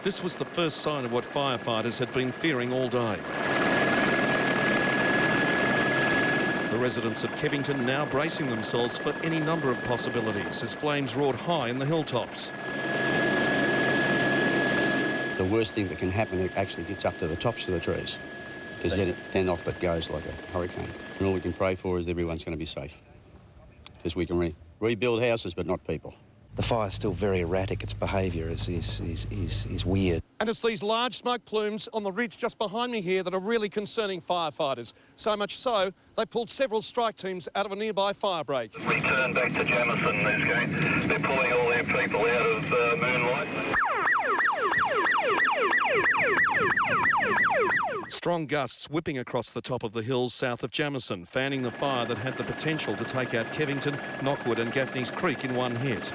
This was the first sign of what firefighters had been fearing all day. The residents of Kevington now bracing themselves for any number of possibilities as flames roared high in the hilltops. The worst thing that can happen, it actually gets up to the tops of the trees, because then off it goes like a hurricane. And all we can pray for is everyone's going to be safe, because we can rebuild houses but not people. The fire's still very erratic. Its behaviour is weird. And it's these large smoke plumes on the ridge just behind me here that are really concerning firefighters. So much so, they pulled several strike teams out of a nearby fire break. We turn back to Jamison. They're pulling all their people out of Moonlight. Strong gusts whipping across the top of the hills south of Jamison, fanning the fire that had the potential to take out Kevington, Knockwood and Gaffney's Creek in one hit.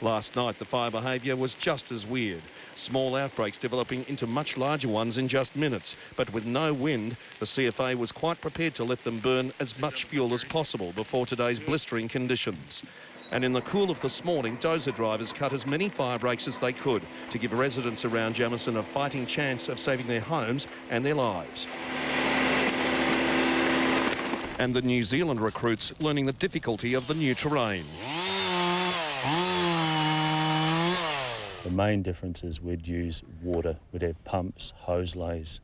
Last night, the fire behaviour was just as weird. Small outbreaks developing into much larger ones in just minutes. But with no wind, the CFA was quite prepared to let them burn as much fuel as possible before today's blistering conditions. And in the cool of this morning, dozer drivers cut as many fire breaks as they could to give residents around Jamison a fighting chance of saving their homes and their lives. And the New Zealand recruits learning the difficulty of the new terrain. The main difference is we'd use water. We'd have pumps, hose lays.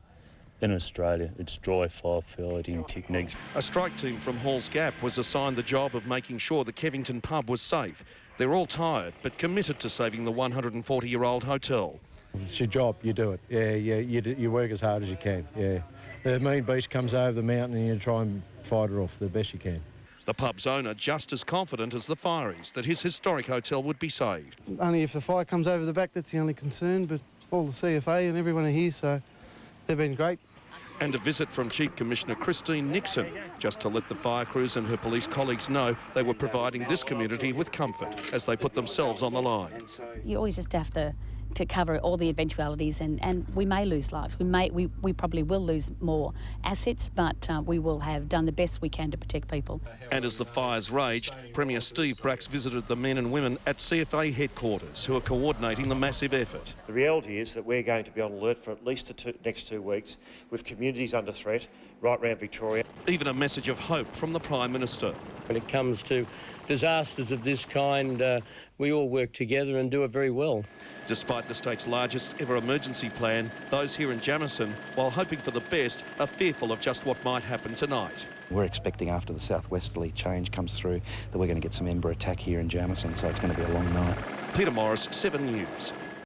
In Australia, it's dry firefighting techniques. A strike team from Halls Gap was assigned the job of making sure the Kevington pub was safe. They're all tired, but committed to saving the 140-year-old hotel. It's your job, you do it. You work as hard as you can, The mean beast comes over the mountain and you try and fight it off the best you can. The pub's owner just as confident as the fireys that his historic hotel would be saved. Only if the fire comes over the back, that's the only concern, but all the CFA and everyone are here, so they've been great. And a visit from Chief Commissioner Christine Nixon, just to let the fire crews and her police colleagues know they were providing this community with comfort as they put themselves on the line. You always just have to cover all the eventualities, and we may lose lives. We probably will lose more assets, but we will have done the best we can to protect people. And as the fires raged, Premier Steve Bracks visited the men and women at CFA headquarters who are coordinating the massive effort. The reality is that we're going to be on alert for at least the next 2 weeks, with communities under threat right around Victoria. Even a message of hope from the Prime Minister. When it comes to disasters of this kind, we all work together and do it very well. Despite the state's largest ever emergency plan, those here in Jamison, while hoping for the best, are fearful of just what might happen tonight. We're expecting after the southwesterly change comes through that we're going to get some ember attack here in Jamison, so it's going to be a long night. Peter Morris, 7 News.